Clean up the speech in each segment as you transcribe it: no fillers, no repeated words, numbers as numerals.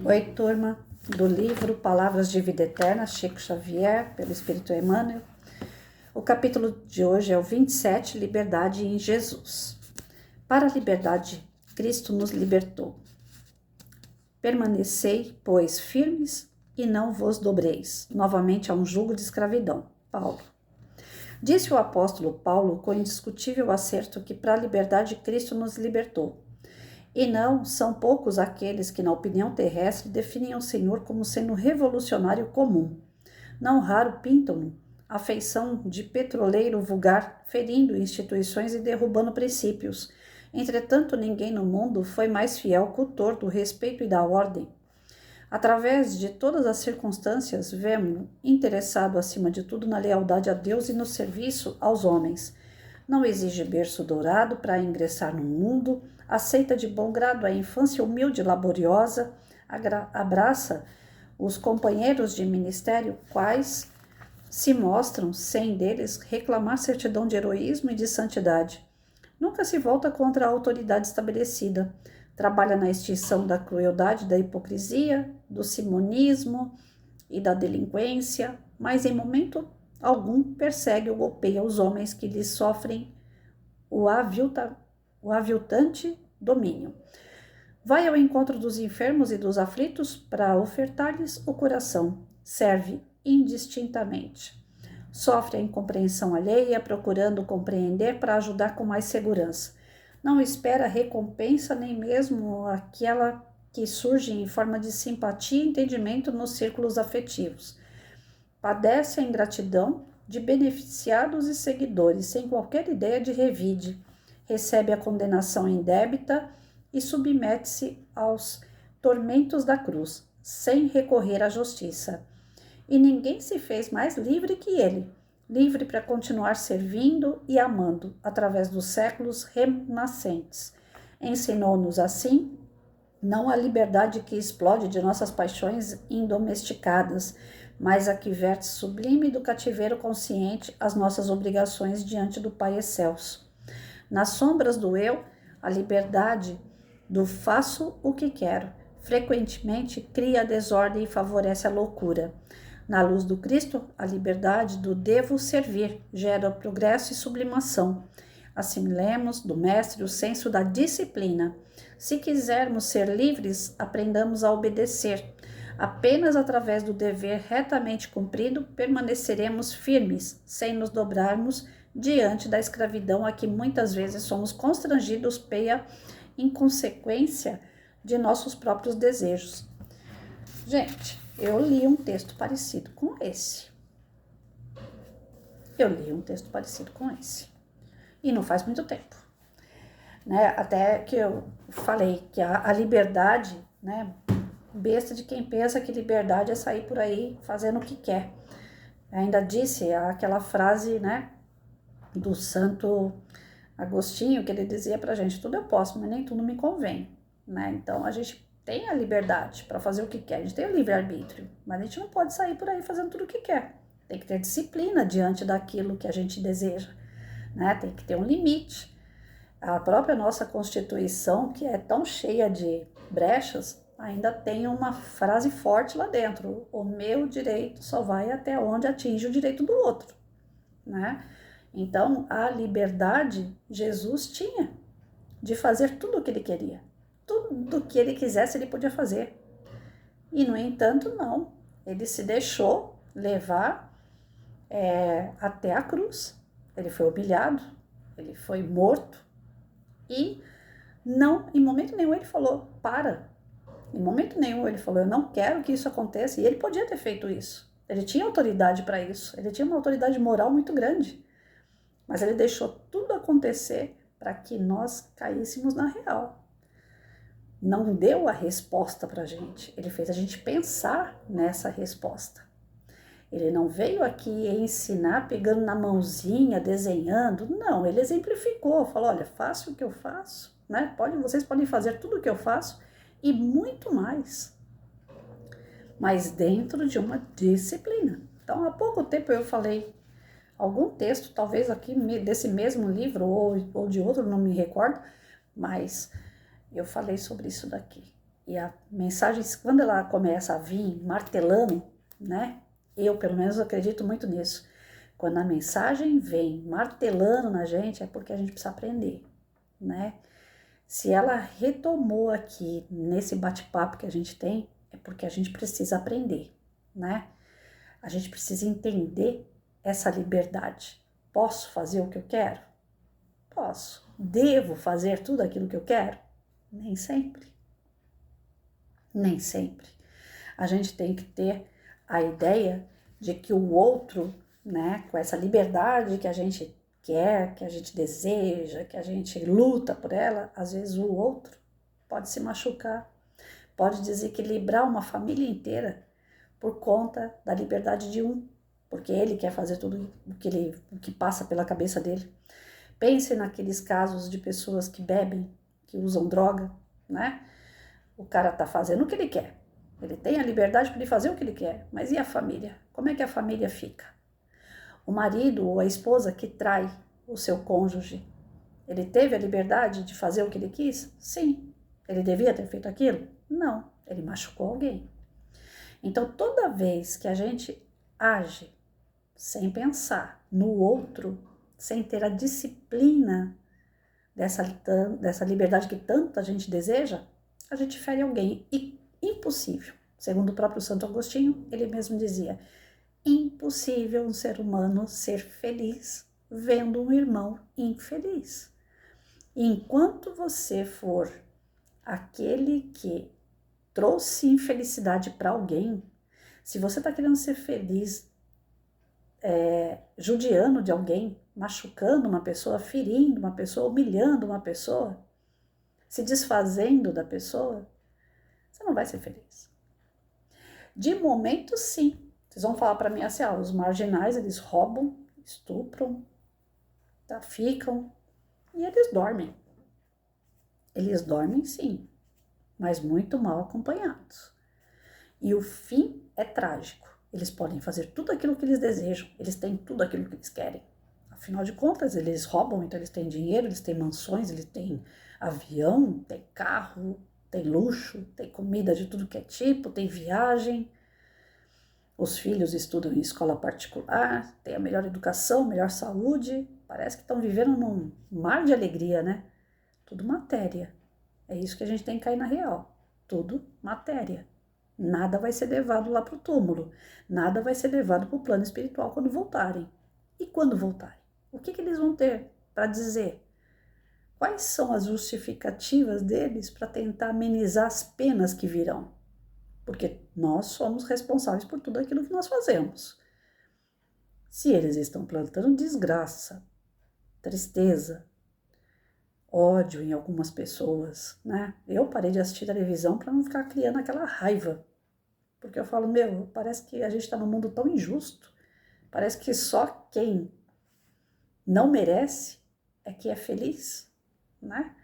Oi, turma do livro Palavras de Vida Eterna, Chico Xavier, pelo Espírito Emmanuel. O capítulo de hoje é o 27, Liberdade em Jesus. Para a liberdade, Cristo nos libertou. Permanecei, pois, firmes e não vos dobreis novamente a um jugo de escravidão. Paulo. Disse o apóstolo Paulo com indiscutível acerto que para a liberdade Cristo nos libertou. E não são poucos aqueles que, na opinião terrestre, definem o Senhor como sendo revolucionário comum. Não raro pintam-no a feição de petroleiro vulgar, ferindo instituições e derrubando princípios. Entretanto, ninguém no mundo foi mais fiel cultor do respeito e da ordem. Através de todas as circunstâncias, vemo-no interessado acima de tudo na lealdade a Deus e no serviço aos homens. Não exige berço dourado para ingressar no mundo, aceita de bom grado a infância humilde e laboriosa, abraça os companheiros de ministério, quais se mostram, sem deles, reclamar certidão de heroísmo e de santidade. Nunca se volta contra a autoridade estabelecida, trabalha na extinção da crueldade, da hipocrisia, do simonismo e da delinquência, mas em momento algum persegue ou golpeia os homens que lhes sofrem o aviltante domínio. Vai ao encontro dos enfermos e dos aflitos para ofertar-lhes o coração. Serve indistintamente. Sofre a incompreensão alheia, procurando compreender para ajudar com mais segurança. Não espera recompensa, nem mesmo aquela que surge em forma de simpatia e entendimento nos círculos afetivos. Padece a ingratidão de beneficiados e seguidores, sem qualquer ideia de revide. Recebe a condenação indébita e submete-se aos tormentos da cruz, sem recorrer à justiça. E ninguém se fez mais livre que ele, livre para continuar servindo e amando, através dos séculos renascentes. Ensinou-nos assim, não a liberdade que explode de nossas paixões indomesticadas, mas a que verte sublime do cativeiro consciente as nossas obrigações diante do Pai excelso. Nas sombras do eu, a liberdade do faço o que quero, frequentemente cria a desordem e favorece a loucura. Na luz do Cristo, a liberdade do devo servir gera progresso e sublimação. Assimilemos do Mestre o senso da disciplina. Se quisermos ser livres, aprendamos a obedecer. Apenas através do dever retamente cumprido permaneceremos firmes, sem nos dobrarmos diante da escravidão a que muitas vezes somos constrangidos pela inconsequência de nossos próprios desejos. Gente, eu li um texto parecido com esse. E não faz muito tempo. Né? Até que eu falei que a liberdade, né? Besta de quem pensa que liberdade é sair por aí fazendo o que quer. Ainda disse aquela frase, né, do Santo Agostinho, que ele dizia pra gente, tudo eu posso, mas nem tudo me convém, né? Então a gente tem a liberdade para fazer o que quer, a gente tem o livre-arbítrio, mas a gente não pode sair por aí fazendo tudo o que quer. Tem que ter disciplina diante daquilo que a gente deseja, né? Tem que ter um limite. A própria nossa Constituição, que é tão cheia de brechas, ainda tem uma frase forte lá dentro: o meu direito só vai até onde atinge o direito do outro, né? Então, a liberdade Jesus tinha de fazer tudo o que ele queria. Tudo o que ele quisesse, ele podia fazer. E, no entanto, não. Ele se deixou levar até a cruz. Ele foi humilhado, ele foi morto. E não, em momento nenhum ele falou, para. Em momento nenhum ele falou, eu não quero que isso aconteça. E ele podia ter feito isso. Ele tinha autoridade para isso. Ele tinha uma autoridade moral muito grande. Mas ele deixou tudo acontecer para que nós caíssemos na real. Não deu a resposta para a gente. Ele fez a gente pensar nessa resposta. Ele não veio aqui ensinar pegando na mãozinha, desenhando. Não, ele exemplificou. Falou, olha, faça o que eu faço. Né? Vocês podem fazer tudo o que eu faço e muito mais, mas dentro de uma disciplina. Então, há pouco tempo eu falei algum texto, talvez aqui desse mesmo livro ou de outro, não me recordo, mas eu falei sobre isso daqui. E a mensagem, quando ela começa a vir martelando, né? Eu, pelo menos, acredito muito nisso. Quando a mensagem vem martelando na gente, é porque a gente precisa aprender, né? Se ela retomou aqui nesse bate-papo que a gente tem, é porque a gente precisa aprender, né? A gente precisa entender essa liberdade. Posso fazer o que eu quero? Posso. Devo fazer tudo aquilo que eu quero? Nem sempre. Nem sempre. A gente tem que ter a ideia de que o outro, né, com essa liberdade que a gente quer, que a gente deseja, que a gente luta por ela, às vezes o outro pode se machucar, pode desequilibrar uma família inteira por conta da liberdade de um, porque ele quer fazer tudo o que passa pela cabeça dele. Pense naqueles casos de pessoas que bebem, que usam droga, né? O cara tá fazendo o que ele quer. Ele tem a liberdade para ele fazer o que ele quer. Mas e a família? Como é que a família fica? O marido ou a esposa que trai o seu cônjuge, ele teve a liberdade de fazer o que ele quis? Sim. Ele devia ter feito aquilo? Não. Ele machucou alguém. Então, toda vez que a gente age sem pensar no outro, sem ter a disciplina dessa liberdade que tanto a gente deseja, a gente fere alguém. E impossível, segundo o próprio Santo Agostinho, ele mesmo dizia, impossível um ser humano ser feliz vendo um irmão infeliz. E enquanto você for aquele que trouxe infelicidade para alguém, se você está querendo ser feliz judiando de alguém, machucando uma pessoa, ferindo uma pessoa, humilhando uma pessoa, se desfazendo da pessoa, você não vai ser feliz. De momento, sim. Vocês vão falar para mim assim, os marginais, eles roubam, estupram, traficam e eles dormem. Eles dormem, sim, mas muito mal acompanhados. E o fim é trágico. Eles podem fazer tudo aquilo que eles desejam, eles têm tudo aquilo que eles querem. Afinal de contas, eles roubam, então eles têm dinheiro, eles têm mansões, eles têm avião, tem carro, tem luxo, tem comida de tudo que é tipo, tem viagem. Os filhos estudam em escola particular, têm a melhor educação, melhor saúde. Parece que estão vivendo num mar de alegria, né? Tudo matéria. É isso que a gente tem que cair na real. Tudo matéria. Nada vai ser levado lá para o túmulo. Nada vai ser levado para o plano espiritual quando voltarem. E quando voltarem? O que eles vão ter para dizer? Quais são as justificativas deles para tentar amenizar as penas que virão? Porque nós somos responsáveis por tudo aquilo que nós fazemos. Se eles estão plantando desgraça, tristeza, ódio em algumas pessoas, né? Eu parei de assistir televisão para não ficar criando aquela raiva. Porque eu falo, parece que a gente está num mundo tão injusto. Parece que só quem não merece é que é feliz, né?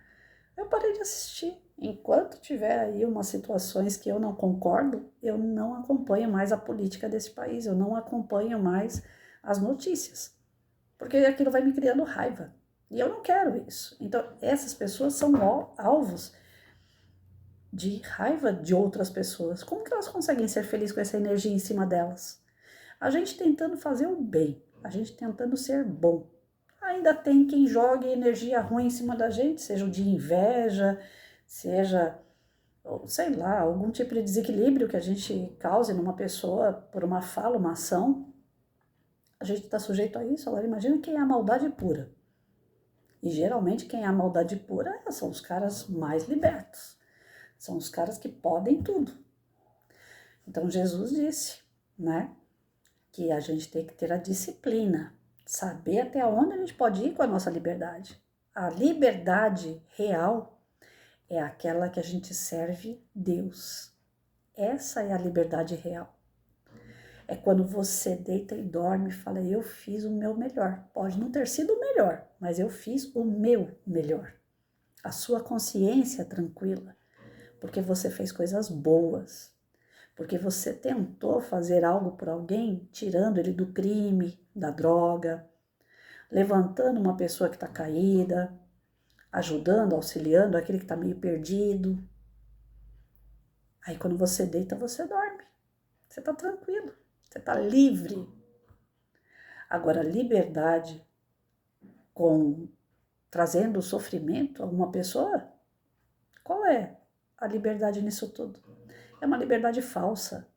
Eu parei de assistir. Enquanto tiver aí umas situações que eu não concordo, eu não acompanho mais a política desse país, eu não acompanho mais as notícias, porque aquilo vai me criando raiva. E eu não quero isso. Então, essas pessoas são alvos de raiva de outras pessoas. Como que elas conseguem ser felizes com essa energia em cima delas? A gente tentando fazer o bem, a gente tentando ser bom. Ainda tem quem jogue energia ruim em cima da gente, seja de inveja, seja, sei lá, algum tipo de desequilíbrio que a gente cause numa pessoa por uma fala, uma ação. A gente está sujeito a isso. Agora imagina quem é a maldade pura. E geralmente quem é a maldade pura são os caras mais libertos. São os caras que podem tudo. Então Jesus disse, né, que a gente tem que ter a disciplina, saber até onde a gente pode ir com a nossa liberdade. A liberdade real é aquela que a gente serve Deus. Essa é a liberdade real. É quando você deita e dorme e fala, eu fiz o meu melhor. Pode não ter sido o melhor, mas eu fiz o meu melhor. A sua consciência tranquila, porque você fez coisas boas, porque você tentou fazer algo por alguém, tirando ele do crime, da droga, levantando uma pessoa que está caída, ajudando, auxiliando aquele que está meio perdido. Aí quando você deita, você dorme. Você tá tranquilo, você tá livre. Agora, liberdade com trazendo sofrimento a uma pessoa, qual é a liberdade nisso tudo? É uma liberdade falsa,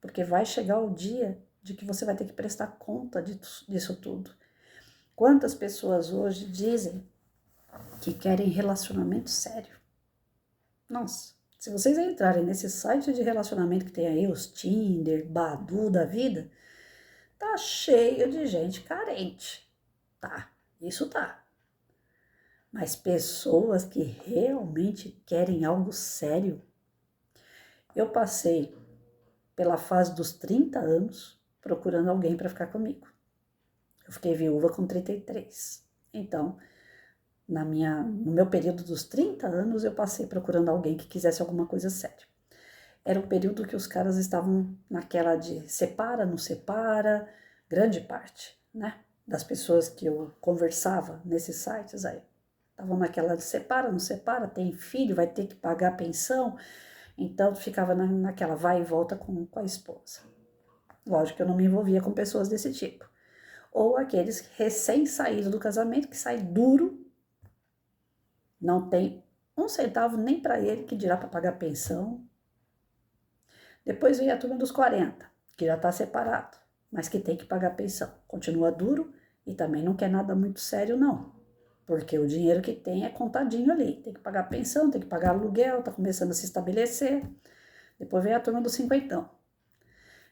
porque vai chegar o dia de que você vai ter que prestar conta disso tudo. Quantas pessoas hoje dizem que querem relacionamento sério? Nossa, se vocês entrarem nesse site de relacionamento que tem aí, os Tinder, Badoo da vida, tá cheio de gente carente. Tá, isso tá. Mas pessoas que realmente querem algo sério. Eu passei pela fase dos 30 anos procurando alguém para ficar comigo. Eu fiquei viúva com 33. Então, no meu período dos 30 anos, eu passei procurando alguém que quisesse alguma coisa séria. Era o período que os caras estavam naquela de separa, não separa, grande parte, né? Das pessoas que eu conversava nesses sites aí. Estavam naquela de separa, não separa, tem filho, vai ter que pagar a pensão. Então, ficava naquela vai e volta com a esposa. Lógico que eu não me envolvia com pessoas desse tipo. Ou aqueles recém-saídos do casamento, que sai duro, não tem um centavo nem para ele, que dirá para pagar pensão. Depois vem a turma dos 40, que já está separado, mas que tem que pagar pensão. Continua duro e também não quer nada muito sério, não. Porque o dinheiro que tem é contadinho ali. Tem que pagar pensão, tem que pagar aluguel, está começando a se estabelecer. Depois vem a turma dos 50.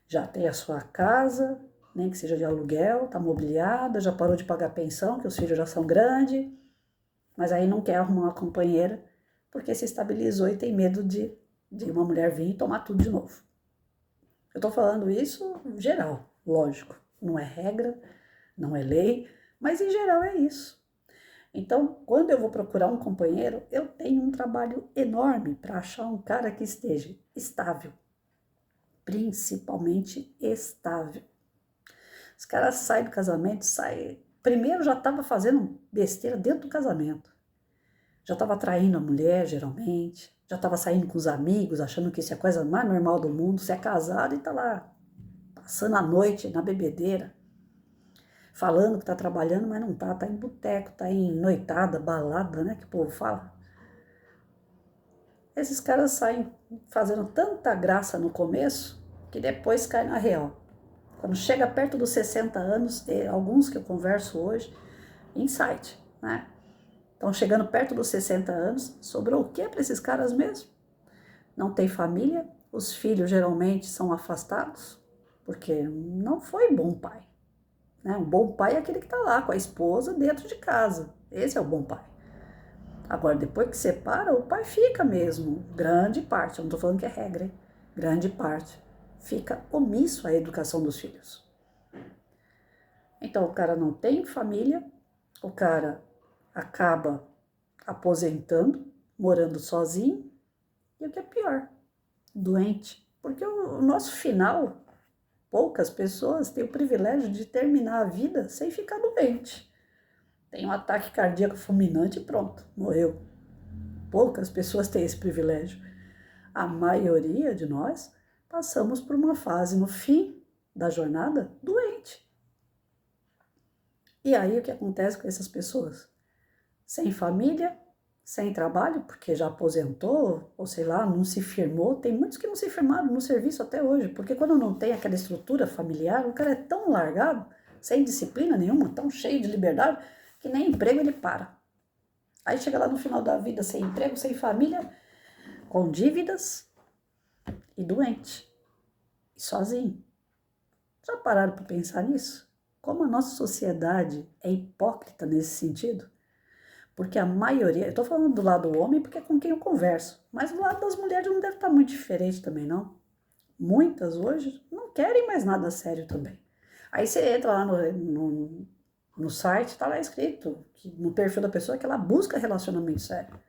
Já tem a sua casa, nem que seja de aluguel, está mobiliada, já parou de pagar pensão, que os filhos já são grandes, mas aí não quer arrumar uma companheira, porque se estabilizou e tem medo de uma mulher vir e tomar tudo de novo. Eu estou falando isso geral, lógico, não é regra, não é lei, mas em geral é isso. Então, quando eu vou procurar um companheiro, eu tenho um trabalho enorme para achar um cara que esteja estável, principalmente estável. Os caras saem do casamento, saem. Primeiro já estava fazendo besteira dentro do casamento. Já estava traindo a mulher, geralmente. Já estava saindo com os amigos, achando que isso é a coisa mais normal do mundo. Você é casado e está lá passando a noite na bebedeira, falando que está trabalhando, mas não está. Está em boteco, está em noitada, balada, né? Que o povo fala. Esses caras saem fazendo tanta graça no começo que depois cai na real. Quando chega perto dos 60 anos, alguns que eu converso hoje, insight, né? Estão chegando perto dos 60 anos, sobrou o que para esses caras mesmo? Não tem família, os filhos geralmente são afastados, porque não foi bom pai. Né? Um bom pai é aquele que está lá com a esposa dentro de casa. Esse é o bom pai. Agora, depois que separa, o pai fica mesmo, grande parte, eu não estou falando que é regra, hein? Grande parte, fica omisso à educação dos filhos. Então, o cara não tem família, o cara acaba aposentando, morando sozinho, e o que é pior, doente. Porque o nosso final, poucas pessoas têm o privilégio de terminar a vida sem ficar doente. Tem um ataque cardíaco fulminante e pronto, morreu. Poucas pessoas têm esse privilégio. A maioria de nós passamos por uma fase no fim da jornada doente. E aí o que acontece com essas pessoas? Sem família, sem trabalho, porque já aposentou, ou sei lá, não se firmou. Tem muitos que não se firmaram no serviço até hoje, porque quando não tem aquela estrutura familiar, o cara é tão largado, sem disciplina nenhuma, tão cheio de liberdade, que nem emprego ele para. Aí chega lá no final da vida sem emprego, sem família, com dívidas e doente, e sozinho. Já pararam para pensar nisso? Como a nossa sociedade é hipócrita nesse sentido? Porque a maioria, eu estou falando do lado do homem porque é com quem eu converso, mas do lado das mulheres não deve estar muito diferente também, não. Muitas hoje não querem mais nada sério também. Aí você entra lá no site, está lá escrito, no perfil da pessoa, que ela busca relacionamento sério.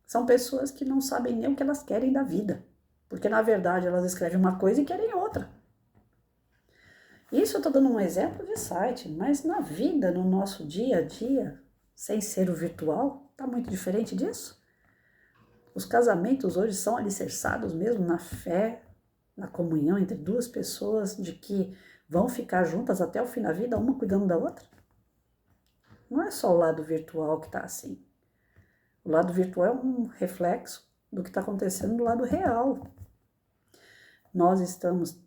São pessoas que não sabem nem o que elas querem da vida, porque na verdade elas escrevem uma coisa e querem outra. Isso eu estou dando um exemplo de site, mas na vida, no nosso dia a dia, sem ser o virtual, tá muito diferente disso. Os casamentos hoje são alicerçados mesmo na fé, na comunhão entre duas pessoas, de que vão ficar juntas até o fim da vida, uma cuidando da outra. Não é só o lado virtual que está assim. O lado virtual é um reflexo do que está acontecendo do lado real. Nós estamos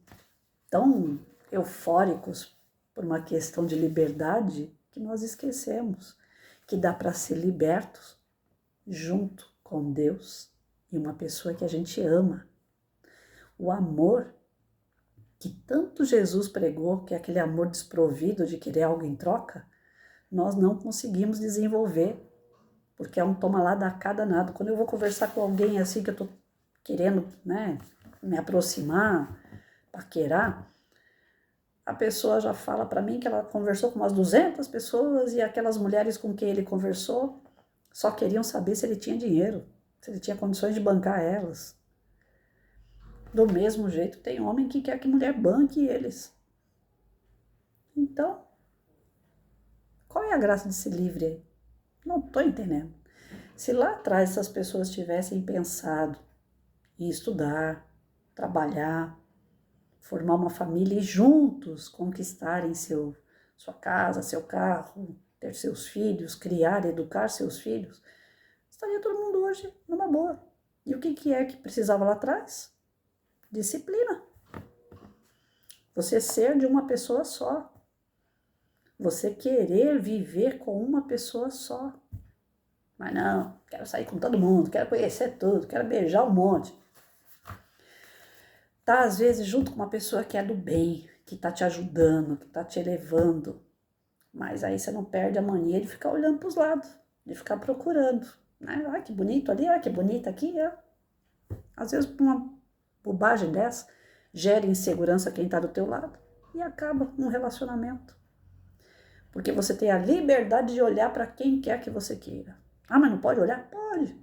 tão eufóricos por uma questão de liberdade que nós esquecemos que dá para ser libertos junto com Deus e uma pessoa que a gente ama. O amor que tanto Jesus pregou, que é aquele amor desprovido de querer algo em troca, nós não conseguimos desenvolver, porque é um toma lá, dá cá danado. Quando eu vou conversar com alguém assim que eu tô querendo, né, me aproximar, paquerar, a pessoa já fala para mim que ela conversou com umas 200 pessoas e aquelas mulheres com quem ele conversou só queriam saber se ele tinha dinheiro, se ele tinha condições de bancar elas. Do mesmo jeito, tem homem que quer que mulher banque eles. Então, qual é a graça de ser livre aí? Não estou entendendo. Se lá atrás essas pessoas tivessem pensado em estudar, trabalhar, formar uma família e juntos conquistarem sua casa, seu carro, ter seus filhos, criar, educar seus filhos, estaria todo mundo hoje numa boa. E o que é que precisava lá atrás? Disciplina. Você ser de uma pessoa só. Você querer viver com uma pessoa só. Mas não, quero sair com todo mundo, quero conhecer tudo, quero beijar um monte. Tá, às vezes, junto com uma pessoa que é do bem, que tá te ajudando, que tá te elevando. Mas aí você não perde a mania de ficar olhando pros lados, de ficar procurando. Né? Ai, que bonito ali, ai, que bonita aqui. É. Às vezes, uma bobagem dessa gera insegurança quem tá do teu lado e acaba um relacionamento. Porque você tem a liberdade de olhar para quem quer que você queira. Ah, mas não pode olhar? Pode.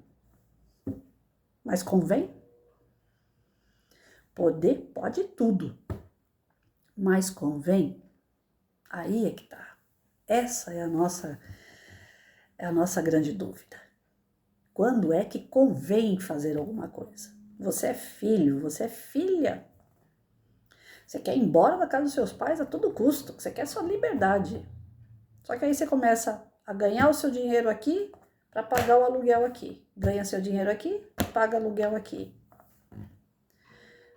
Mas convém? Poder pode tudo. Mas convém? Aí é que tá. Essa é a nossa grande dúvida. Quando é que convém fazer alguma coisa? Você é filho, você é filha. Você quer ir embora da casa dos seus pais a todo custo. Você quer sua liberdade. Só que aí você começa a ganhar o seu dinheiro aqui para pagar o aluguel aqui. Ganha seu dinheiro aqui, paga aluguel aqui.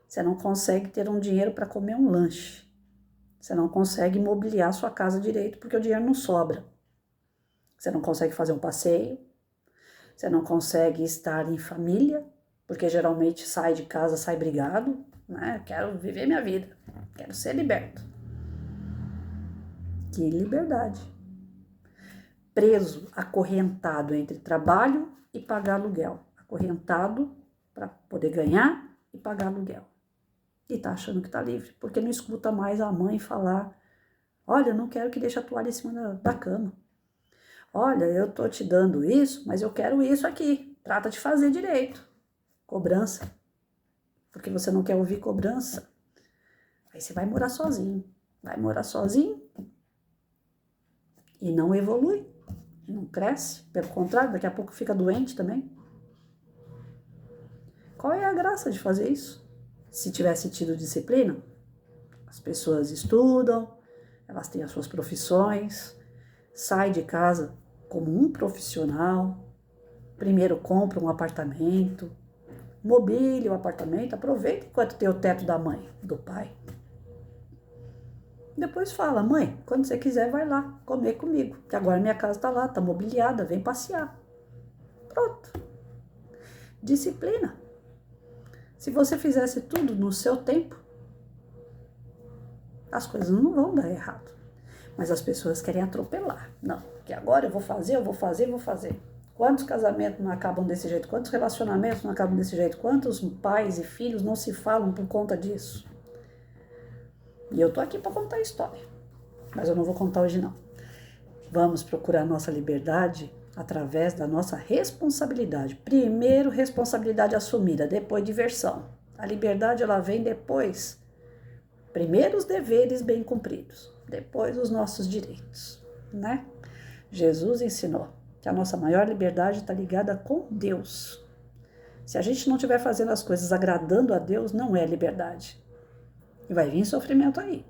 Você não consegue ter um dinheiro para comer um lanche. Você não consegue mobiliar sua casa direito porque o dinheiro não sobra. Você não consegue fazer um passeio. Você não consegue estar em família, porque geralmente sai de casa, sai brigado. Né? Quero viver minha vida. Quero ser liberto. Que liberdade. Preso, acorrentado entre trabalho e pagar aluguel. Acorrentado para poder ganhar e pagar aluguel. E tá achando que tá livre, porque não escuta mais a mãe falar: olha, eu não quero que deixe a toalha em cima da cama. Olha, eu tô te dando isso, mas eu quero isso aqui. Trata de fazer direito. Cobrança. Porque você não quer ouvir cobrança. Aí você vai morar sozinho. Vai morar sozinho e não evolui. Não cresce, pelo contrário, daqui a pouco fica doente também. Qual é a graça de fazer isso? Se tivesse tido disciplina, as pessoas estudam, elas têm as suas profissões, saem de casa como um profissional, primeiro compra um apartamento, mobília o apartamento, aproveita enquanto tem o teto da mãe, do pai. Depois fala: mãe, quando você quiser vai lá comer comigo, que agora minha casa tá lá, tá mobiliada, vem passear. Pronto. Disciplina. Se você fizesse tudo no seu tempo, as coisas não vão dar errado. Mas as pessoas querem atropelar. Não, que agora eu vou fazer. Quantos casamentos não acabam desse jeito? Quantos relacionamentos não acabam desse jeito? Quantos pais e filhos não se falam por conta disso? E eu tô aqui para contar a história, mas eu não vou contar hoje não. Vamos procurar nossa liberdade através da nossa responsabilidade. Primeiro, responsabilidade assumida, depois diversão. A liberdade ela vem depois. Primeiro os deveres bem cumpridos, depois os nossos direitos, né? Jesus ensinou que a nossa maior liberdade está ligada com Deus. Se a gente não estiver fazendo as coisas agradando a Deus, não é liberdade. E vai vir sofrimento aí.